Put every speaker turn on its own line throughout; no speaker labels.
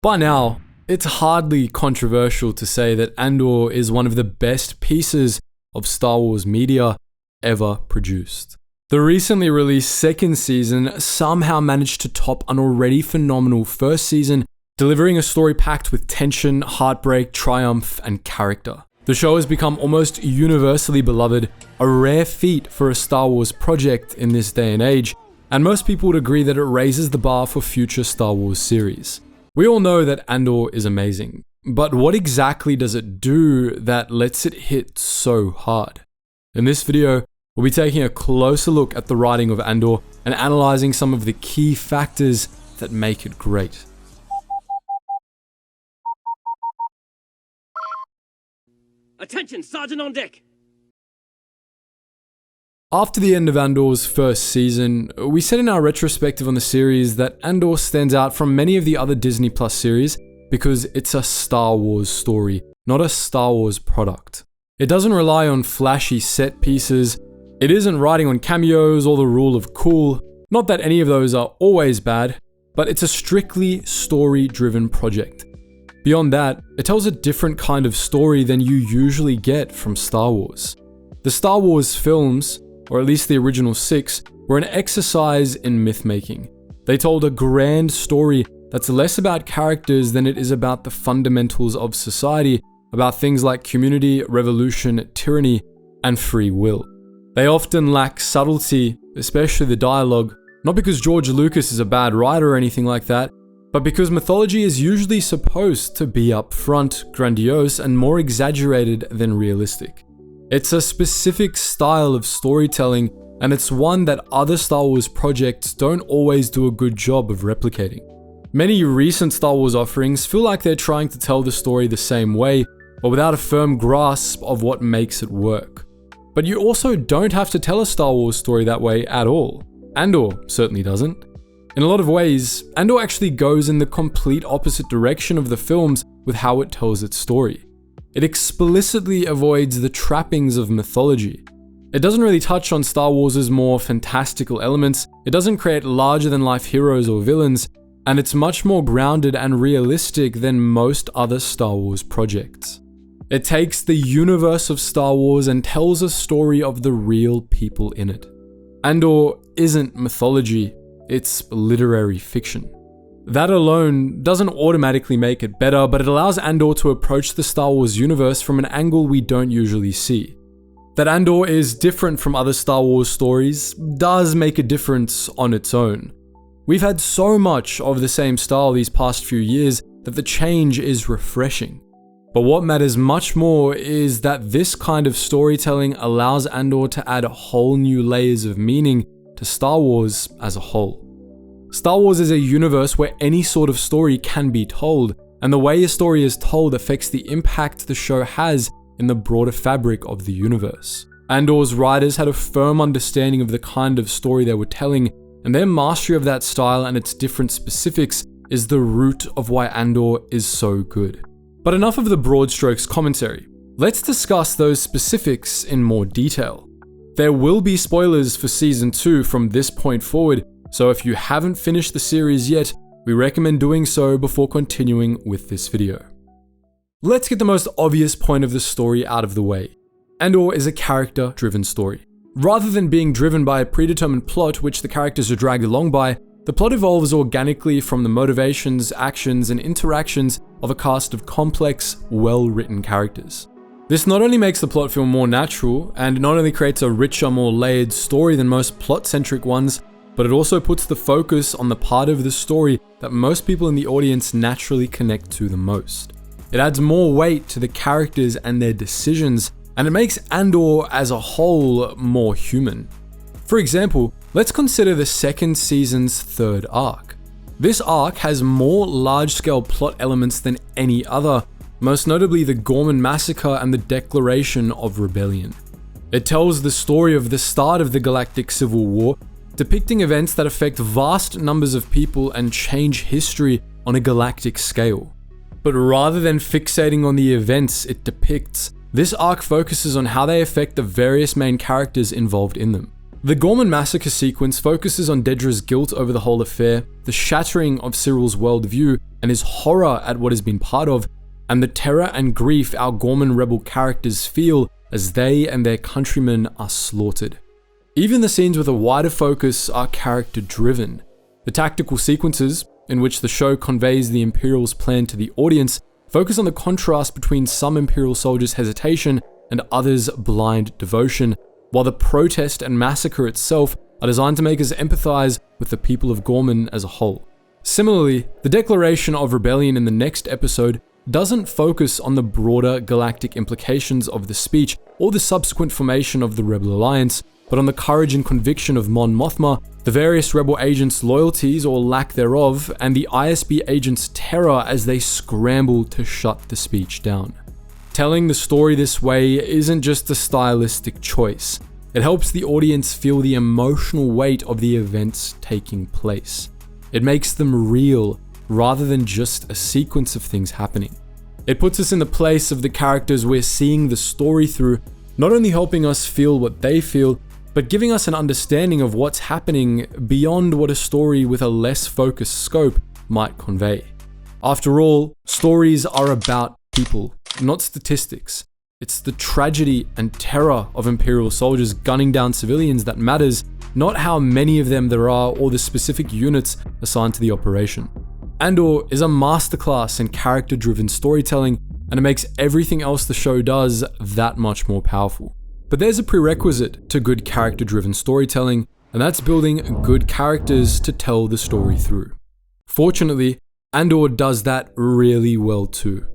By now, it's hardly controversial to say that Andor is one of the best pieces of Star Wars media ever produced. The recently released second season somehow managed to top an already phenomenal first season, delivering a story packed with tension, heartbreak, triumph, and character. The show has become almost universally beloved, a rare feat for a Star Wars project in this day and age, and most people would agree that it raises the bar for future Star Wars series. We all know that Andor is amazing, but what exactly does it do that lets it hit so hard? In this video, we'll be taking a closer look at the writing of Andor and analyzing some of the key factors that make it great.
Attention, Sergeant on deck!
After the end of Andor's first season, we said in our retrospective on the series that Andor stands out from many of the other Disney Plus series because it's a Star Wars story, not a Star Wars product. It doesn't rely on flashy set pieces, it isn't riding on cameos or the rule of cool, not that any of those are always bad, but it's a strictly story-driven project. Beyond that, it tells a different kind of story than you usually get from Star Wars. The Star Wars films, or at least the original 6, were an exercise in myth-making. They told a grand story that's less about characters than it is about the fundamentals of society, about things like community, revolution, tyranny, and free will. They often lack subtlety, especially the dialogue, not because George Lucas is a bad writer or anything like that, but because mythology is usually supposed to be upfront, grandiose, and more exaggerated than realistic. It's a specific style of storytelling, and it's one that other Star Wars projects don't always do a good job of replicating. Many recent Star Wars offerings feel like they're trying to tell the story the same way, but without a firm grasp of what makes it work. But you also don't have to tell a Star Wars story that way at all. Andor certainly doesn't. In a lot of ways, Andor actually goes in the complete opposite direction of the films with how it tells its story. It explicitly avoids the trappings of mythology. It doesn't really touch on Star Wars' more fantastical elements, it doesn't create larger-than-life heroes or villains, and it's much more grounded and realistic than most other Star Wars projects. It takes the universe of Star Wars and tells a story of the real people in it. Andor isn't mythology, it's literary fiction. That alone doesn't automatically make it better, but it allows Andor to approach the Star Wars universe from an angle we don't usually see. That Andor is different from other Star Wars stories does make a difference on its own. We've had so much of the same style these past few years that the change is refreshing. But what matters much more is that this kind of storytelling allows Andor to add whole new layers of meaning to Star Wars as a whole. Star Wars is a universe where any sort of story can be told, and the way a story is told affects the impact the show has in the broader fabric of the universe. Andor's writers had a firm understanding of the kind of story they were telling, and their mastery of that style and its different specifics is the root of why Andor is so good. But enough of the broad strokes commentary. Let's discuss those specifics in more detail. There will be spoilers for Season 2 from this point forward, so if you haven't finished the series yet, we recommend doing so before continuing with this video. Let's get the most obvious point of the story out of the way. Andor is a character-driven story. Rather than being driven by a predetermined plot which the characters are dragged along by, the plot evolves organically from the motivations, actions, and interactions of a cast of complex, well-written characters. This not only makes the plot feel more natural, and not only creates a richer, more layered story than most plot-centric ones, but it also puts the focus on the part of the story that most people in the audience naturally connect to the most. It adds more weight to the characters and their decisions, and it makes Andor as a whole more human. For example, let's consider the second season's third arc. This arc has more large-scale plot elements than any other, most notably the Gorman Massacre and the Declaration of Rebellion. It tells the story of the start of the Galactic Civil War, depicting events that affect vast numbers of people and change history on a galactic scale. But rather than fixating on the events it depicts, this arc focuses on how they affect the various main characters involved in them. The Gorman massacre sequence focuses on Dedra's guilt over the whole affair, the shattering of Cyril's worldview and his horror at what he's been part of, and the terror and grief our Gorman rebel characters feel as they and their countrymen are slaughtered. Even the scenes with a wider focus are character-driven. The tactical sequences, in which the show conveys the Imperial's plan to the audience, focus on the contrast between some Imperial soldiers' hesitation and others' blind devotion, while the protest and massacre itself are designed to make us empathize with the people of Gorman as a whole. Similarly, the declaration of rebellion in the next episode doesn't focus on the broader galactic implications of the speech or the subsequent formation of the Rebel Alliance, but on the courage and conviction of Mon Mothma, the various Rebel agents' loyalties or lack thereof, and the ISB agents' terror as they scramble to shut the speech down. Telling the story this way isn't just a stylistic choice. It helps the audience feel the emotional weight of the events taking place. It makes them real, rather than just a sequence of things happening. It puts us in the place of the characters we're seeing the story through, not only helping us feel what they feel, but giving us an understanding of what's happening beyond what a story with a less focused scope might convey. After all, stories are about people, not statistics. It's the tragedy and terror of Imperial soldiers gunning down civilians that matters, not how many of them there are or the specific units assigned to the operation. Andor is a masterclass in character-driven storytelling, and it makes everything else the show does that much more powerful. But there's a prerequisite to good character-driven storytelling, and that's building good characters to tell the story through. Fortunately, Andor does that really well too.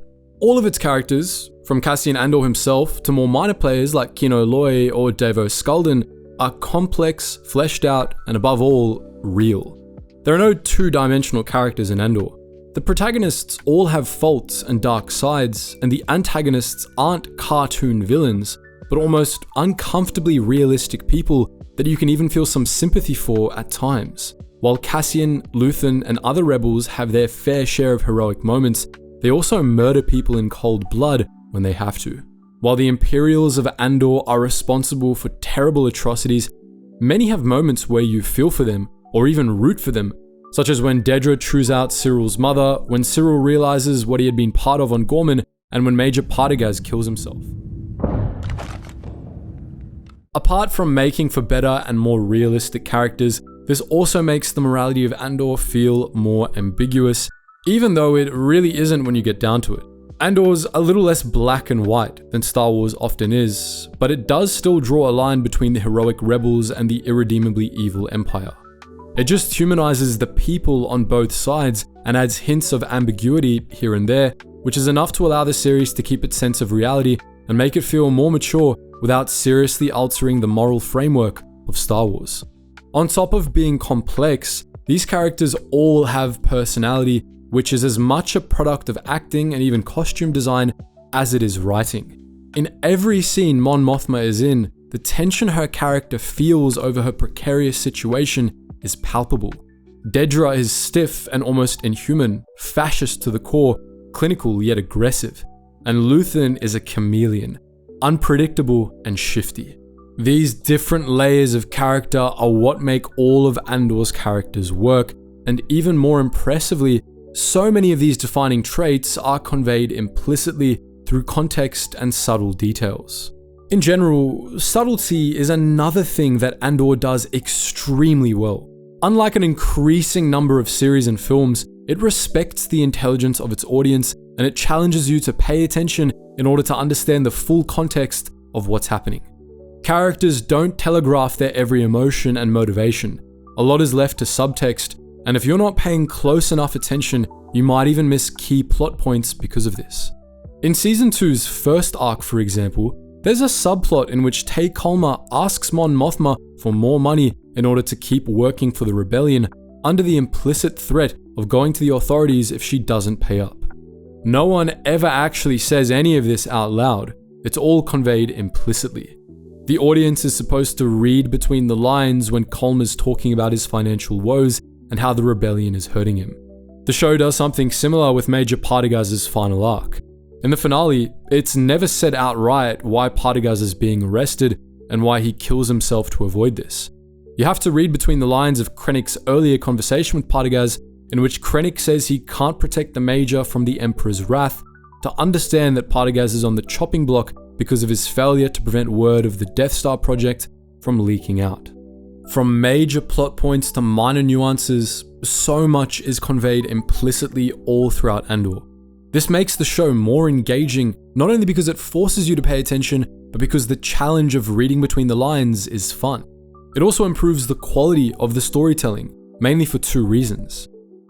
All of its characters, from Cassian Andor himself to more minor players like Kino Loy or Davos Skulden, are complex, fleshed out, and above all, real. There are no two-dimensional characters in Andor. The protagonists all have faults and dark sides, and the antagonists aren't cartoon villains, but almost uncomfortably realistic people that you can even feel some sympathy for at times. While Cassian, Luthen, and other rebels have their fair share of heroic moments, they also murder people in cold blood when they have to. While the Imperials of Andor are responsible for terrible atrocities, many have moments where you feel for them, or even root for them, such as when Dedra chews out Cyril's mother, when Cyril realizes what he had been part of on Gorman, and when Major Partagaz kills himself. Apart from making for better and more realistic characters, this also makes the morality of Andor feel more ambiguous, even though it really isn't when you get down to it. Andor's a little less black and white than Star Wars often is, but it does still draw a line between the heroic rebels and the irredeemably evil Empire. It just humanizes the people on both sides and adds hints of ambiguity here and there, which is enough to allow the series to keep its sense of reality and make it feel more mature without seriously altering the moral framework of Star Wars. On top of being complex, these characters all have personality, which is as much a product of acting and even costume design as it is writing. In every scene Mon Mothma is in, the tension her character feels over her precarious situation is palpable. Dedra is stiff and almost inhuman, fascist to the core, clinical yet aggressive, and Luthen is a chameleon, unpredictable and shifty. These different layers of character are what make all of Andor's characters work, and even more impressively, so many of these defining traits are conveyed implicitly through context and subtle details. In general, subtlety is another thing that Andor does extremely well. Unlike an increasing number of series and films, it respects the intelligence of its audience, and it challenges you to pay attention in order to understand the full context of what's happening. Characters don't telegraph their every emotion and motivation. A lot is left to subtext, and if you're not paying close enough attention, you might even miss key plot points because of this. In Season 2's first arc, for example, there's a subplot in which Tay Kolma asks Mon Mothma for more money in order to keep working for the rebellion, under the implicit threat of going to the authorities if she doesn't pay up. No one ever actually says any of this out loud, it's all conveyed implicitly. The audience is supposed to read between the lines when Kolma's talking about his financial woes and how the rebellion is hurting him. The show does something similar with Major Partagaz's final arc. In the finale, it's never said outright why Partagaz is being arrested and why he kills himself to avoid this. You have to read between the lines of Krennic's earlier conversation with Partagaz, in which Krennic says he can't protect the Major from the Emperor's wrath, to understand that Partagaz is on the chopping block because of his failure to prevent word of the Death Star project from leaking out. From major plot points to minor nuances, so much is conveyed implicitly all throughout Andor. This makes the show more engaging, not only because it forces you to pay attention, but because the challenge of reading between the lines is fun. It also improves the quality of the storytelling, mainly for two reasons.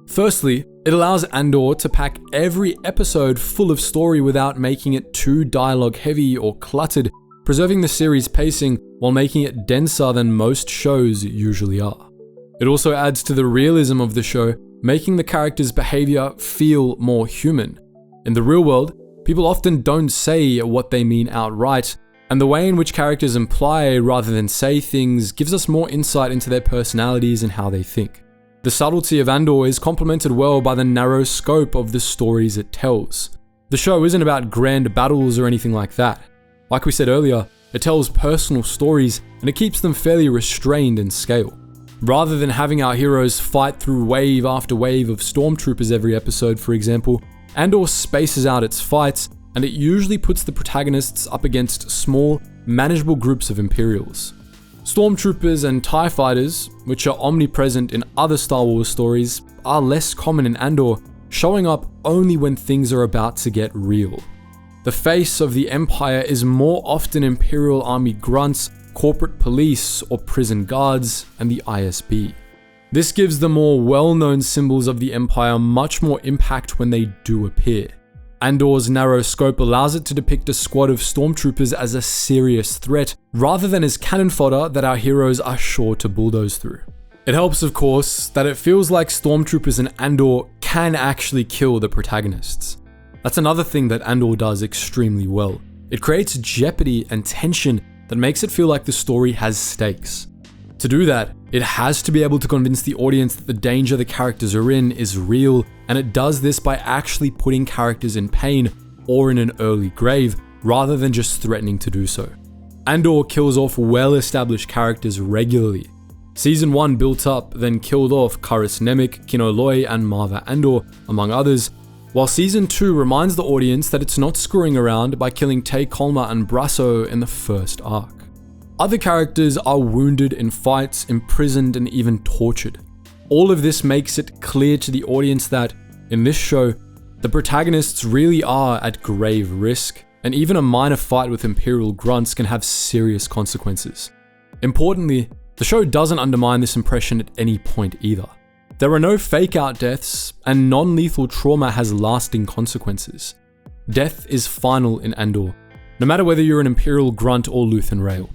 Firstly, it allows Andor to pack every episode full of story without making it too dialogue heavy or cluttered, preserving the series' pacing while making it denser than most shows usually are. It also adds to the realism of the show, making the characters' behavior feel more human. In the real world, people often don't say what they mean outright, and the way in which characters imply rather than say things gives us more insight into their personalities and how they think. The subtlety of Andor is complemented well by the narrow scope of the stories it tells. The show isn't about grand battles or anything like that. Like we said earlier, it tells personal stories and it keeps them fairly restrained in scale. Rather than having our heroes fight through wave after wave of stormtroopers every episode, for example, Andor spaces out its fights, and it usually puts the protagonists up against small, manageable groups of Imperials. Stormtroopers and TIE fighters, which are omnipresent in other Star Wars stories, are less common in Andor, showing up only when things are about to get real. The face of the Empire is more often Imperial Army grunts, corporate police, or prison guards, and the ISB. This gives the more well-known symbols of the Empire much more impact when they do appear. Andor's narrow scope allows it to depict a squad of stormtroopers as a serious threat, rather than as cannon fodder that our heroes are sure to bulldoze through. It helps, of course, that it feels like stormtroopers in Andor can actually kill the protagonists. That's another thing that Andor does extremely well. It creates jeopardy and tension that makes it feel like the story has stakes. To do that, it has to be able to convince the audience that the danger the characters are in is real, and it does this by actually putting characters in pain or in an early grave, rather than just threatening to do so. Andor kills off well-established characters regularly. Season 1 built up, then killed off Karis Nemik, Kino Loy, and Marva Andor, among others, while Season 2 reminds the audience that it's not screwing around by killing Tay Kolma and Brasso in the first arc. Other characters are wounded in fights, imprisoned, and even tortured. All of this makes it clear to the audience that, in this show, the protagonists really are at grave risk, and even a minor fight with Imperial grunts can have serious consequences. Importantly, the show doesn't undermine this impression at any point either. There are no fake-out deaths, and non-lethal trauma has lasting consequences. Death is final in Andor, no matter whether you're an Imperial grunt or Luthen Rail.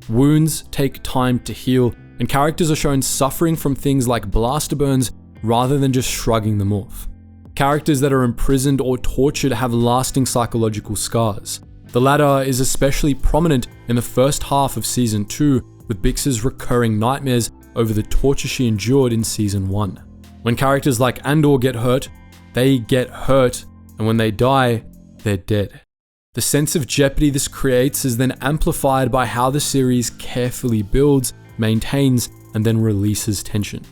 Wounds take time to heal, and characters are shown suffering from things like blaster burns rather than just shrugging them off. Characters that are imprisoned or tortured have lasting psychological scars. The latter is especially prominent in the first half of Season 2, with Bix's recurring nightmares over the torture she endured in Season 1. When characters like Andor get hurt, and when they die, they're dead. The sense of jeopardy this creates is then amplified by how the series carefully builds, maintains, and then releases tension.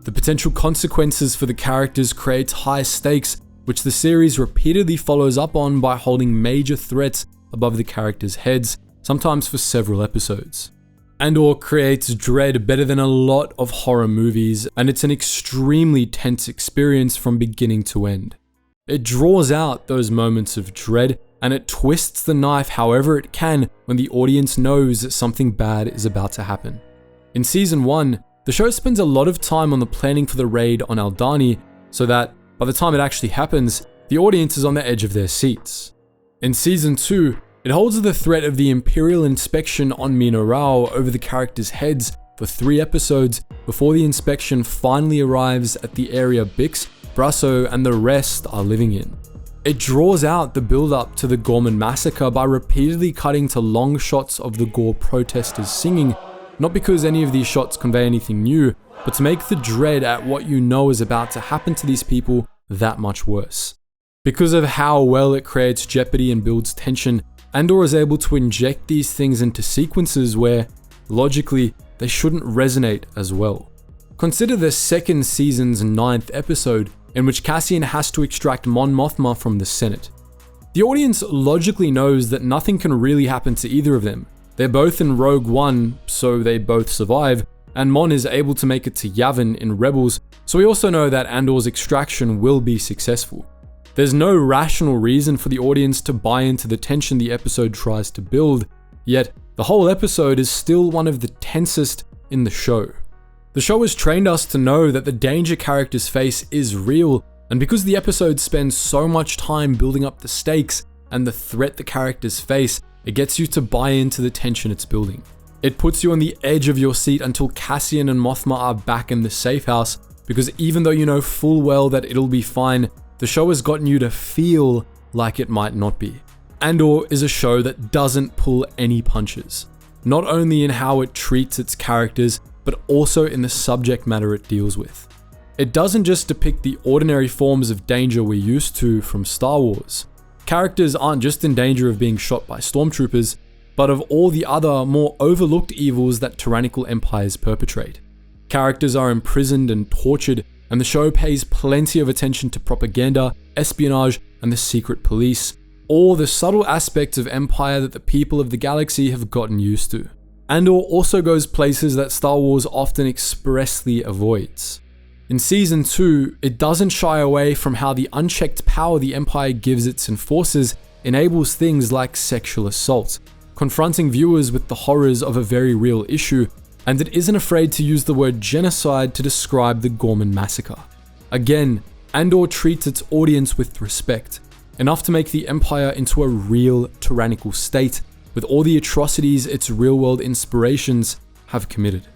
The potential consequences for the characters creates high stakes, which the series repeatedly follows up on by holding major threats above the characters' heads, sometimes for several episodes. Andor creates dread better than a lot of horror movies, and it's an extremely tense experience from beginning to end. It draws out those moments of dread, and it twists the knife however it can when the audience knows that something bad is about to happen. In Season 1, the show spends a lot of time on the planning for the raid on Aldhani, so that, by the time it actually happens, the audience is on the edge of their seats. In Season 2, it holds the threat of the Imperial inspection on Mina Rao over the characters' heads for 3 episodes before the inspection finally arrives at the area Bix, Brasso, and the rest are living in. It draws out the build-up to the Gorman massacre by repeatedly cutting to long shots of the Gore protesters singing, not because any of these shots convey anything new, but to make the dread at what you know is about to happen to these people that much worse. Because of how well it creates jeopardy and builds tension, Andor is able to inject these things into sequences where, logically, they shouldn't resonate as well. Consider the second season's 9th episode, in which Cassian has to extract Mon Mothma from the Senate. The audience logically knows that nothing can really happen to either of them. They're both in Rogue One, so they both survive, and Mon is able to make it to Yavin in Rebels, so we also know that Andor's extraction will be successful. There's no rational reason for the audience to buy into the tension the episode tries to build, yet the whole episode is still one of the tensest in the show. The show has trained us to know that the danger characters face is real, and because the episode spends so much time building up the stakes and the threat the characters face, it gets you to buy into the tension it's building. It puts you on the edge of your seat until Cassian and Mothma are back in the safe house, because even though you know full well that it'll be fine, the show has gotten you to feel like it might not be. Andor is a show that doesn't pull any punches, not only in how it treats its characters, but also in the subject matter it deals with. It doesn't just depict the ordinary forms of danger we're used to from Star Wars. Characters aren't just in danger of being shot by stormtroopers, but of all the other, more overlooked evils that tyrannical empires perpetrate. Characters are imprisoned and tortured, and the show pays plenty of attention to propaganda, espionage, and the secret police, all the subtle aspects of empire that the people of the galaxy have gotten used to. Andor also goes places that Star Wars often expressly avoids. In Season 2, it doesn't shy away from how the unchecked power the Empire gives its enforcers enables things like sexual assault, confronting viewers with the horrors of a very real issue, and it isn't afraid to use the word genocide to describe the Gorman massacre. Again, Andor treats its audience with respect, enough to make the Empire into a real tyrannical state, with all the atrocities its real-world inspirations have committed.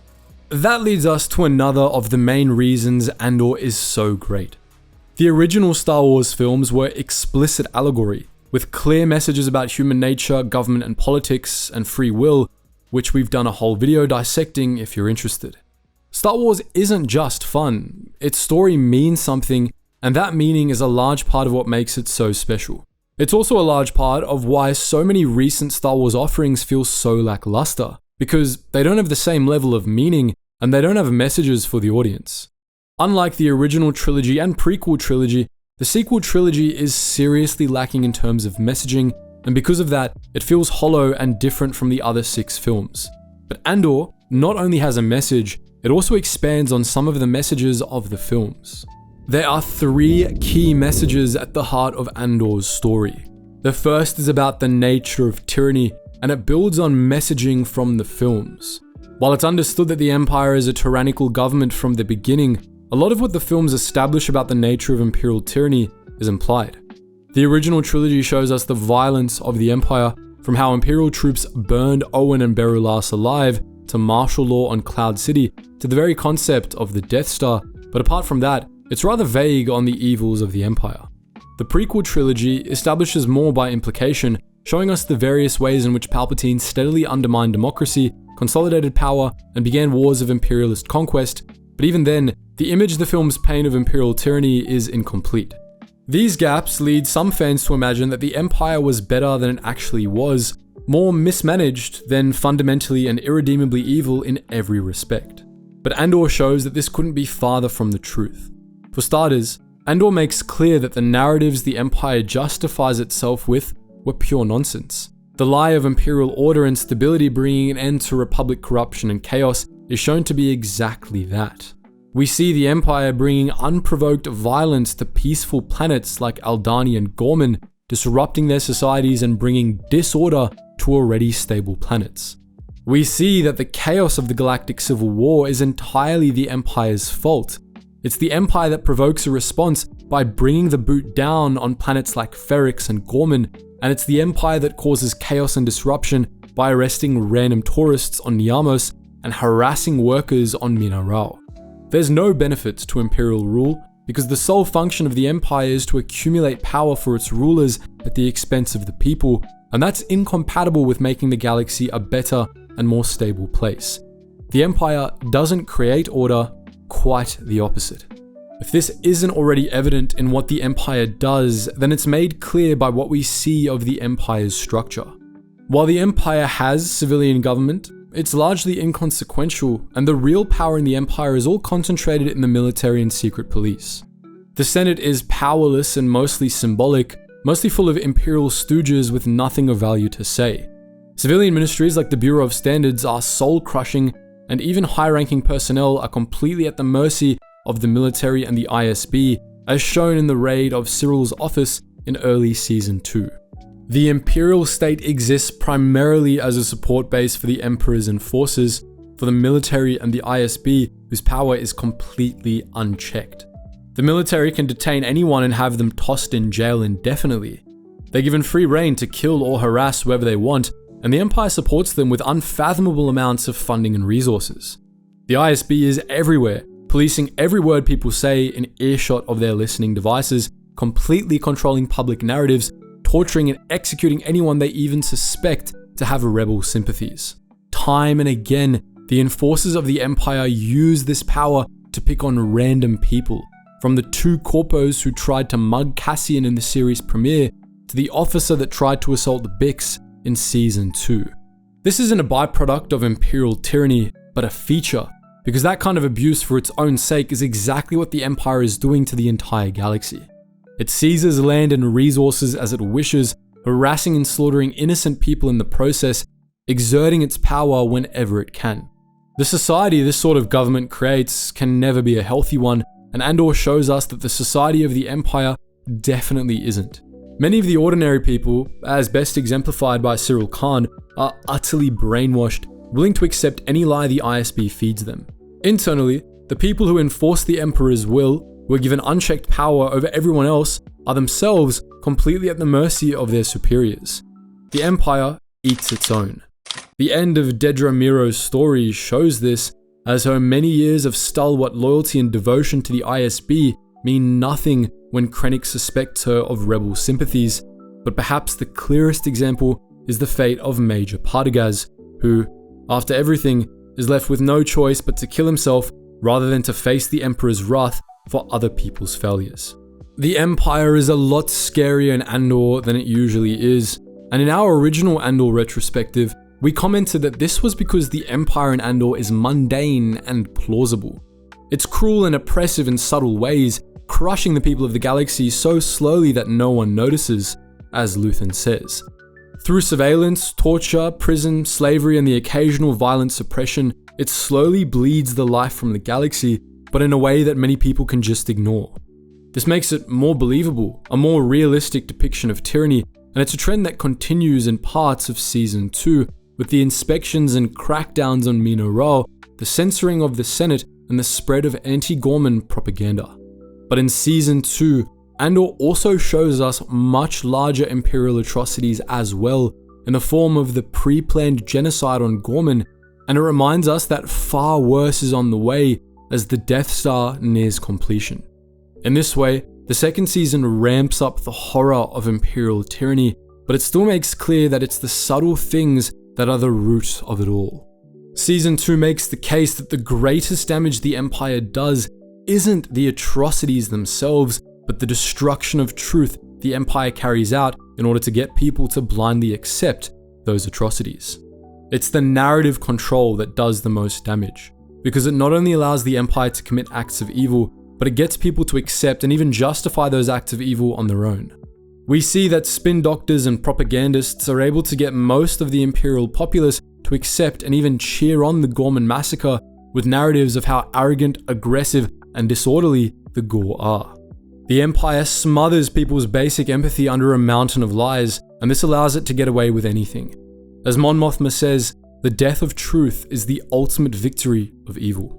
That leads us to another of the main reasons Andor is so great. The original Star Wars films were explicit allegory, with clear messages about human nature, government and politics, and free will, which we've done a whole video dissecting if you're interested. Star Wars isn't just fun, its story means something, and that meaning is a large part of what makes it so special. It's also a large part of why so many recent Star Wars offerings feel so lackluster, because they don't have the same level of meaning, and they don't have messages for the audience. Unlike the original trilogy and prequel trilogy, the sequel trilogy is seriously lacking in terms of messaging, and because of that, it feels hollow and different from the other 6 films. But Andor not only has a message, it also expands on some of the messages of the films. There are 3 key messages at the heart of Andor's story. The first is about the nature of tyranny, and it builds on messaging from the films. While it's understood that the Empire is a tyrannical government from the beginning, a lot of what the films establish about the nature of Imperial tyranny is implied. The original trilogy shows us the violence of the Empire, from how Imperial troops burned Owen and Berulas alive, to martial law on Cloud City, to the very concept of the Death Star, but apart from that, it's rather vague on the evils of the Empire. The prequel trilogy establishes more by implication, showing us the various ways in which Palpatine steadily undermined democracy, consolidated power, and began wars of imperialist conquest, but even then, the image the films paint of Imperial tyranny is incomplete. These gaps lead some fans to imagine that the Empire was better than it actually was, more mismanaged than fundamentally and irredeemably evil in every respect. But Andor shows that this couldn't be farther from the truth. For starters, Andor makes clear that the narratives the Empire justifies itself with were pure nonsense. The lie of imperial order and stability bringing an end to Republic corruption and chaos is shown to be exactly that. We see the Empire bringing unprovoked violence to peaceful planets like Aldhani and Gorman, disrupting their societies and bringing disorder to already stable planets. We see that the chaos of the Galactic Civil War is entirely the Empire's fault. It's the Empire that provokes a response by bringing the boot down on planets like Ferrix and Gorman, and it's the Empire that causes chaos and disruption by arresting random tourists on Niamos and harassing workers on Minarao. There's no benefits to Imperial rule, because the sole function of the Empire is to accumulate power for its rulers at the expense of the people, and that's incompatible with making the galaxy a better and more stable place. The Empire doesn't create order, quite the opposite. If this isn't already evident in what the Empire does, then it's made clear by what we see of the Empire's structure. While the Empire has civilian government, it's largely inconsequential, and the real power in the Empire is all concentrated in the military and secret police. The Senate is powerless and mostly symbolic, mostly full of imperial stooges with nothing of value to say. Civilian ministries like the Bureau of Standards are soul-crushing, and even high-ranking personnel are completely at the mercy of the military and the ISB, as shown in the raid of Cyril's office in early Season 2. The Imperial State exists primarily as a support base for the Emperor's enforcers, for the military and the ISB, whose power is completely unchecked. The military can detain anyone and have them tossed in jail indefinitely. They're given free rein to kill or harass whoever they want, and the Empire supports them with unfathomable amounts of funding and resources. The ISB is everywhere, policing every word people say in earshot of their listening devices, completely controlling public narratives, torturing and executing anyone they even suspect to have rebel sympathies. Time and again, the enforcers of the Empire use this power to pick on random people, from the 2 corpos who tried to mug Cassian in the series premiere, to the officer that tried to assault the Bix in Season 2. This isn't a byproduct of Imperial tyranny, but a feature, because that kind of abuse for its own sake is exactly what the Empire is doing to the entire galaxy. It seizes land and resources as it wishes, harassing and slaughtering innocent people in the process, exerting its power whenever it can. The society this sort of government creates can never be a healthy one, and Andor shows us that the society of the Empire definitely isn't. Many of the ordinary people, as best exemplified by Cyril Khan, are utterly brainwashed, willing to accept any lie the ISB feeds them. Internally, the people who enforce the Emperor's will, who are given unchecked power over everyone else, are themselves completely at the mercy of their superiors. The Empire eats its own. The end of Dedra Meero's story shows this, as her many years of stalwart loyalty and devotion to the ISB mean nothing when Krennic suspects her of rebel sympathies, but perhaps the clearest example is the fate of Major Partagaz, who, after everything, is left with no choice but to kill himself rather than to face the Emperor's wrath for other people's failures. The Empire is a lot scarier in Andor than it usually is, and in our original Andor retrospective, we commented that this was because the Empire in Andor is mundane and plausible. It's cruel and oppressive in subtle ways, crushing the people of the galaxy so slowly that no one notices, as Luthen says. Through surveillance, torture, prison, slavery, and the occasional violent suppression, it slowly bleeds the life from the galaxy, but in a way that many people can just ignore. This makes it more believable, a more realistic depiction of tyranny, and it's a trend that continues in parts of Season 2, with the inspections and crackdowns on Mino Ral, the censoring of the Senate, and the spread of anti-Gorman propaganda. But in Season 2, Andor also shows us much larger imperial atrocities as well, in the form of the pre-planned genocide on Gorman, and it reminds us that far worse is on the way as the Death Star nears completion. In this way, the second season ramps up the horror of imperial tyranny, but it still makes clear that it's the subtle things that are the root of it all. Season 2 makes the case that the greatest damage the Empire does isn't the atrocities themselves, but the destruction of truth the Empire carries out in order to get people to blindly accept those atrocities. It's the narrative control that does the most damage, because it not only allows the Empire to commit acts of evil, but it gets people to accept and even justify those acts of evil on their own. We see that spin doctors and propagandists are able to get most of the imperial populace to accept and even cheer on the Gorman massacre with narratives of how arrogant, aggressive, and disorderly the Gore are. The Empire smothers people's basic empathy under a mountain of lies, and this allows it to get away with anything. As Mon Mothma says, the death of truth is the ultimate victory of evil.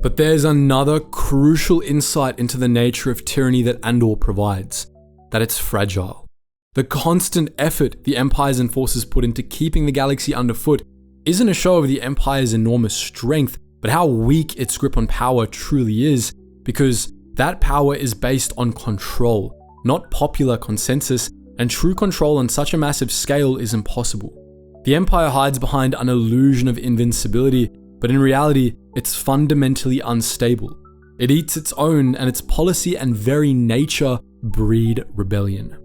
But there's another crucial insight into the nature of tyranny that Andor provides, that it's fragile. The constant effort the Empire's enforcers put into keeping the galaxy underfoot isn't a show of the Empire's enormous strength, but how weak its grip on power truly is, because that power is based on control, not popular consensus, and true control on such a massive scale is impossible. The Empire hides behind an illusion of invincibility, but in reality, it's fundamentally unstable. It eats its own, and its policy and very nature breed rebellion.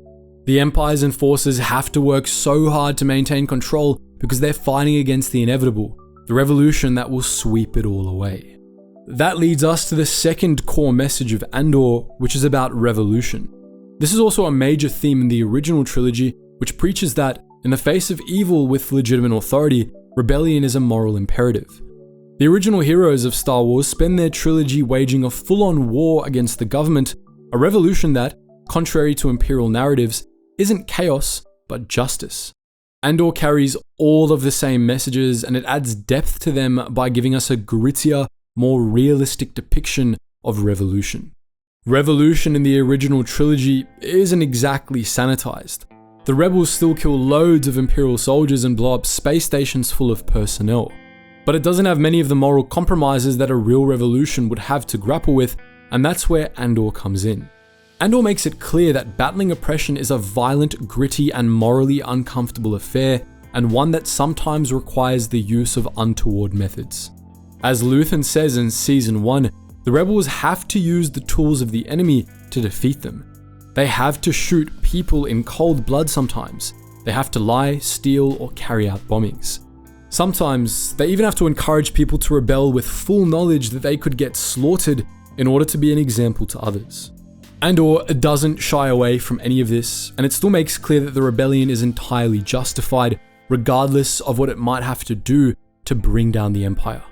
The Empire's enforcers have to work so hard to maintain control because they're fighting against the inevitable, the revolution that will sweep it all away. That leads us to the second core message of Andor, which is about revolution. This is also a major theme in the original trilogy, which preaches that, in the face of evil with legitimate authority, rebellion is a moral imperative. The original heroes of Star Wars spend their trilogy waging a full-on war against the government, a revolution that, contrary to imperial narratives, isn't chaos, but justice. Andor carries all of the same messages, and it adds depth to them by giving us a grittier, more realistic depiction of revolution. Revolution in the original trilogy isn't exactly sanitized. The rebels still kill loads of Imperial soldiers and blow up space stations full of personnel. But it doesn't have many of the moral compromises that a real revolution would have to grapple with, and that's where Andor comes in. Andor makes it clear that battling oppression is a violent, gritty, and morally uncomfortable affair, and one that sometimes requires the use of untoward methods. As Luthen says in Season 1, the rebels have to use the tools of the enemy to defeat them. They have to shoot people in cold blood sometimes. They have to lie, steal, or carry out bombings. Sometimes, they even have to encourage people to rebel with full knowledge that they could get slaughtered in order to be an example to others. Andor doesn't shy away from any of this, and it still makes clear that the rebellion is entirely justified, regardless of what it might have to do to bring down the Empire.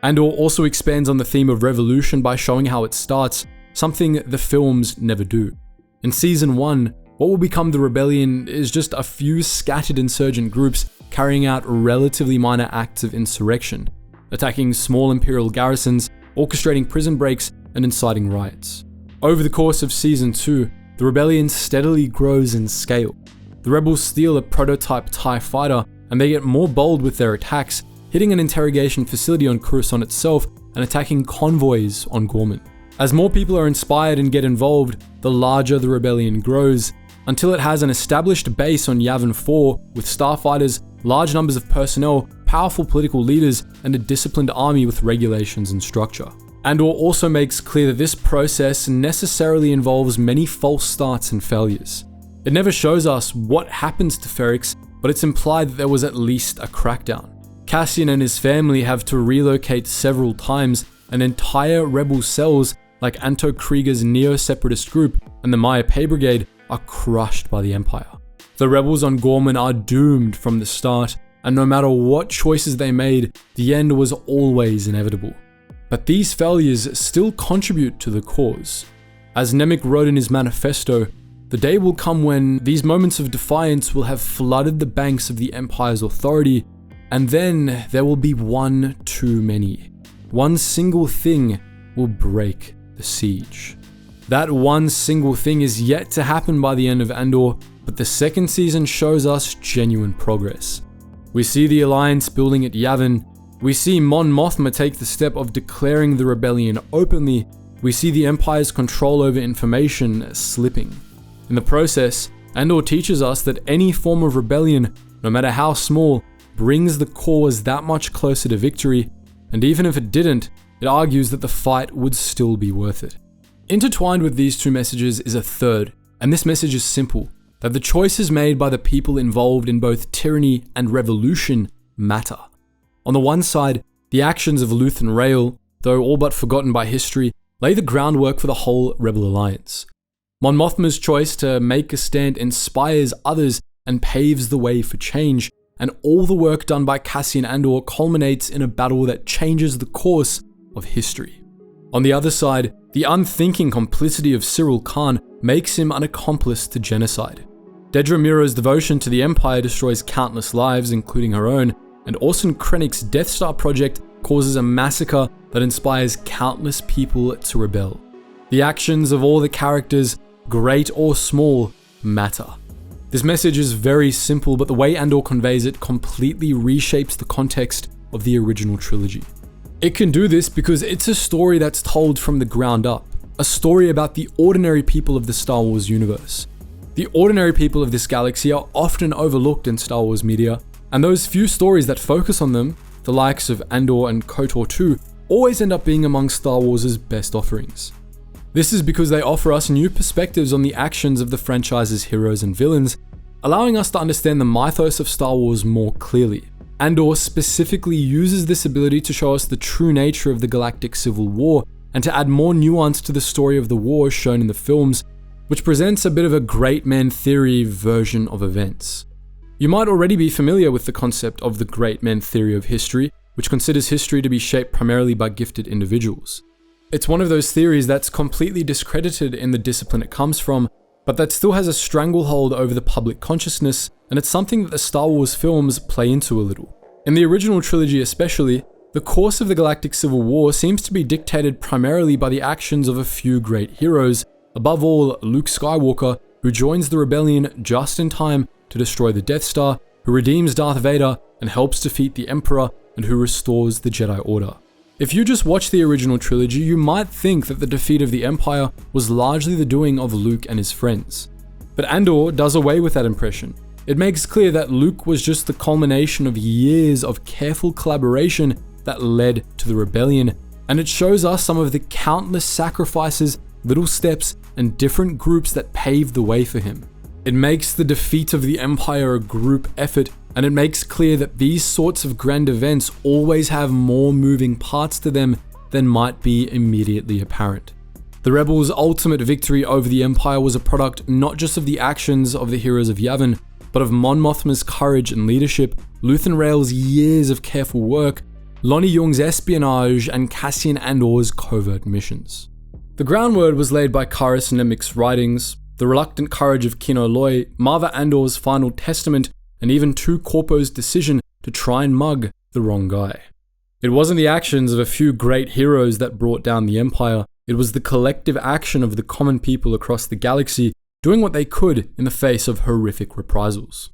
Andor also expands on the theme of revolution by showing how it starts, something the films never do. In Season 1, what will become the rebellion is just a few scattered insurgent groups carrying out relatively minor acts of insurrection, attacking small Imperial garrisons, orchestrating prison breaks, and inciting riots. Over the course of Season 2, the rebellion steadily grows in scale. The rebels steal a prototype TIE fighter, and they get more bold with their attacks, hitting an interrogation facility on Coruscant itself and attacking convoys on Gorman. As more people are inspired and get involved, the larger the rebellion grows, until it has an established base on Yavin 4 with starfighters, large numbers of personnel, powerful political leaders, and a disciplined army with regulations and structure. Andor also makes clear that this process necessarily involves many false starts and failures. It never shows us what happens to Ferrix, but it's implied that there was at least a crackdown. Cassian and his family have to relocate several times, and entire rebel cells like Anto Krieger's Neo-Separatist group and the Maya Pay Brigade are crushed by the Empire. The rebels on Gorman are doomed from the start, and no matter what choices they made, the end was always inevitable. But these failures still contribute to the cause. As Nemik wrote in his manifesto, the day will come when these moments of defiance will have flooded the banks of the Empire's authority, and then there will be one too many. One single thing will break the siege. That one single thing is yet to happen by the end of Andor, but the second season shows us genuine progress. We see the Alliance building at Yavin. We see Mon Mothma take the step of declaring the rebellion openly. We see the Empire's control over information slipping. In the process, Andor teaches us that any form of rebellion, no matter how small, brings the cause that much closer to victory, and even if it didn't, it argues that the fight would still be worth it. Intertwined with these two messages is a third, and this message is simple, that the choices made by the people involved in both tyranny and revolution matter. On the one side, the actions of Luthen Rael, though all but forgotten by history, lay the groundwork for the whole Rebel Alliance. Mon Mothma's choice to make a stand inspires others and paves the way for change, and all the work done by Cassian Andor culminates in a battle that changes the course of history. On the other side, the unthinking complicity of Cyril Khan makes him an accomplice to genocide. Dedra Meero's devotion to the Empire destroys countless lives, including her own, and Orson Krennic's Death Star project causes a massacre that inspires countless people to rebel. The actions of all the characters, great or small, matter. This message is very simple, but the way Andor conveys it completely reshapes the context of the original trilogy. It can do this because it's a story that's told from the ground up, a story about the ordinary people of the Star Wars universe. The ordinary people of this galaxy are often overlooked in Star Wars media, and those few stories that focus on them, the likes of Andor and KOTOR 2, always end up being among Star Wars' best offerings. This is because they offer us new perspectives on the actions of the franchise's heroes and villains, allowing us to understand the mythos of Star Wars more clearly. Andor specifically uses this ability to show us the true nature of the Galactic Civil War and to add more nuance to the story of the war shown in the films, which presents a bit of a great man theory version of events. You might already be familiar with the concept of the great man theory of history, which considers history to be shaped primarily by gifted individuals. It's one of those theories that's completely discredited in the discipline it comes from, but that still has a stranglehold over the public consciousness, and it's something that the Star Wars films play into a little. In the original trilogy especially, the course of the Galactic Civil War seems to be dictated primarily by the actions of a few great heroes, above all Luke Skywalker, who joins the rebellion just in time to destroy the Death Star, who redeems Darth Vader and helps defeat the Emperor, and who restores the Jedi Order. If you just watch the original trilogy, you might think that the defeat of the Empire was largely the doing of Luke and his friends. But Andor does away with that impression. It makes clear that Luke was just the culmination of years of careful collaboration that led to the rebellion, and it shows us some of the countless sacrifices, little steps, and different groups that paved the way for him. It makes the defeat of the Empire a group effort, and it makes clear that these sorts of grand events always have more moving parts to them than might be immediately apparent. The Rebels' ultimate victory over the Empire was a product not just of the actions of the heroes of Yavin, but of Mon Mothma's courage and leadership, Luthen Rael's years of careful work, Lonnie Young's espionage, and Cassian Andor's covert missions. The groundwork was laid by Karis Nemik's writings, the reluctant courage of Kino Loy, Marva Andor's final testament, and even Tu Corpo's decision to try and mug the wrong guy. It wasn't the actions of a few great heroes that brought down the Empire, it was the collective action of the common people across the galaxy doing what they could in the face of horrific reprisals.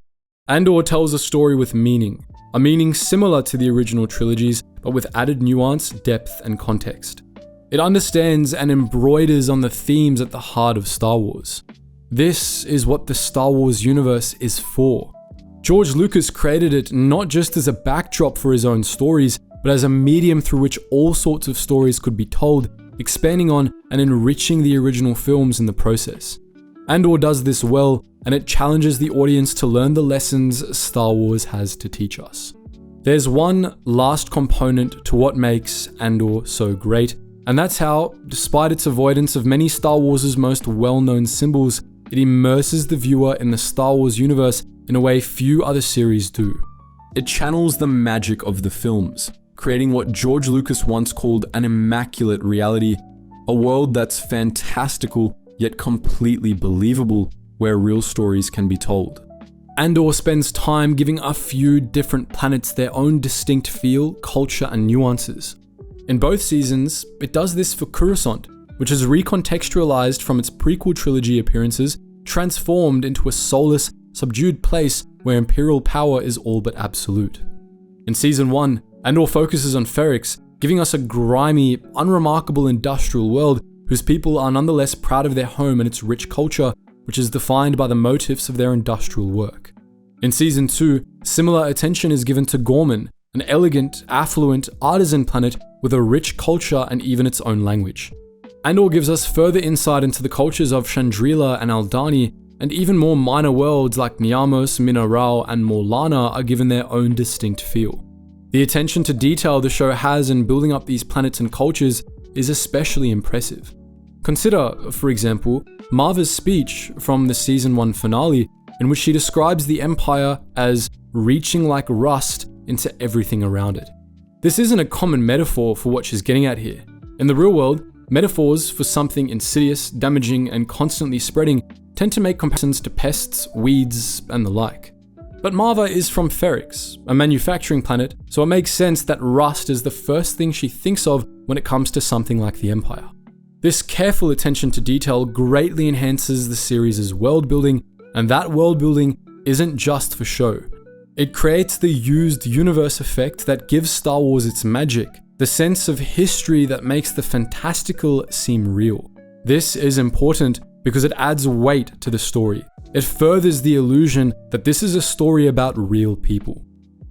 Andor tells a story with meaning, a meaning similar to the original trilogies, but with added nuance, depth, and context. It understands and embroiders on the themes at the heart of Star Wars. This is what the Star Wars universe is for. George Lucas created it not just as a backdrop for his own stories, but as a medium through which all sorts of stories could be told, expanding on and enriching the original films in the process. Andor does this well, and it challenges the audience to learn the lessons Star Wars has to teach us. There's one last component to what makes Andor so great, and that's how, despite its avoidance of many Star Wars' most well-known symbols, it immerses the viewer in the Star Wars universe in a way few other series do. It channels the magic of the films, creating what George Lucas once called an immaculate reality, a world that's fantastical yet completely believable, where real stories can be told. Andor spends time giving a few different planets their own distinct feel, culture, and nuances. In both seasons, it does this for Coruscant, which is recontextualized from its prequel trilogy appearances, transformed into a soulless, subdued place where Imperial power is all but absolute. In Season 1, Andor focuses on Ferrix, giving us a grimy, unremarkable industrial world whose people are nonetheless proud of their home and its rich culture, which is defined by the motifs of their industrial work. In Season 2, similar attention is given to Gorman, an elegant, affluent, artisan planet with a rich culture and even its own language. Andor gives us further insight into the cultures of Chandrila and Aldhani, and even more minor worlds like Niamos, Minarau, and Morlana are given their own distinct feel. The attention to detail the show has in building up these planets and cultures is especially impressive. Consider, for example, Marva's speech from the Season 1 finale, in which she describes the Empire as reaching like rust into everything around it. This isn't a common metaphor for what she's getting at here. In the real world, metaphors for something insidious, damaging, and constantly spreading tend to make comparisons to pests, weeds, and the like. But Marva is from Ferrix, a manufacturing planet, so it makes sense that rust is the first thing she thinks of when it comes to something like the Empire. This careful attention to detail greatly enhances the series' world building, and that world building isn't just for show. It creates the used universe effect that gives Star Wars its magic, the sense of history that makes the fantastical seem real. This is important because it adds weight to the story. It furthers the illusion that this is a story about real people.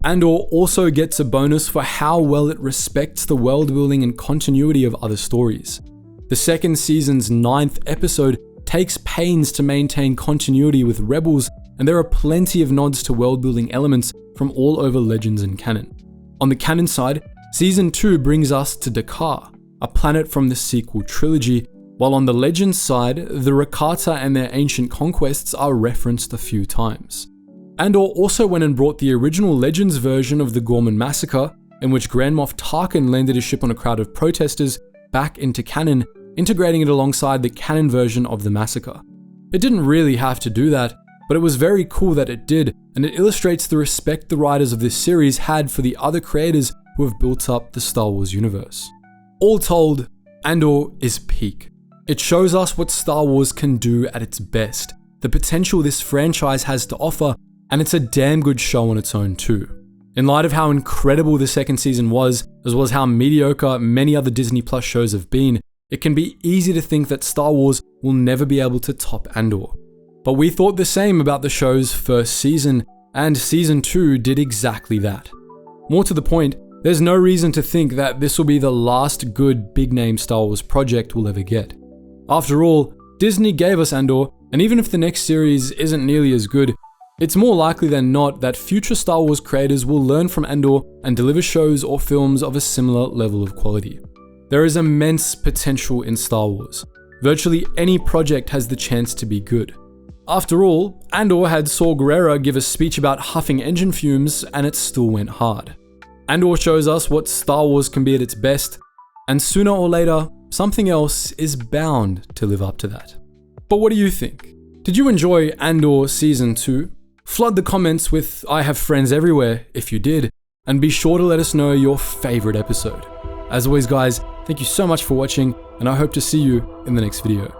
Andor also gets a bonus for how well it respects the world building and continuity of other stories. The second season's 9th episode takes pains to maintain continuity with Rebels, and there are plenty of nods to world-building elements from all over Legends and canon. On the canon side, Season 2 brings us to Dakar, a planet from the sequel trilogy, while on the Legends side, the Rakata and their ancient conquests are referenced a few times. Andor also went and brought the original Legends version of the Gorman Massacre, in which Grand Moff Tarkin landed his ship on a crowd of protesters, back into canon, integrating it alongside the canon version of the massacre. It didn't really have to do that, but it was very cool that it did, and it illustrates the respect the writers of this series had for the other creators who have built up the Star Wars universe. All told, Andor is peak. It shows us what Star Wars can do at its best, the potential this franchise has to offer, and it's a damn good show on its own too. In light of how incredible the second season was, as well as how mediocre many other Disney Plus shows have been, it can be easy to think that Star Wars will never be able to top Andor. But we thought the same about the show's first season, and Season 2 did exactly that. More to the point, there's no reason to think that this will be the last good big-name Star Wars project we'll ever get. After all, Disney gave us Andor, and even if the next series isn't nearly as good, it's more likely than not that future Star Wars creators will learn from Andor and deliver shows or films of a similar level of quality. There is immense potential in Star Wars. Virtually any project has the chance to be good. After all, Andor had Saw Gerrera give a speech about huffing engine fumes, and it still went hard. Andor shows us what Star Wars can be at its best, and sooner or later, something else is bound to live up to that. But what do you think? Did you enjoy Andor Season 2? Flood the comments with "I have friends everywhere" if you did, and be sure to let us know your favorite episode. As always guys, thank you so much for watching, and I hope to see you in the next video.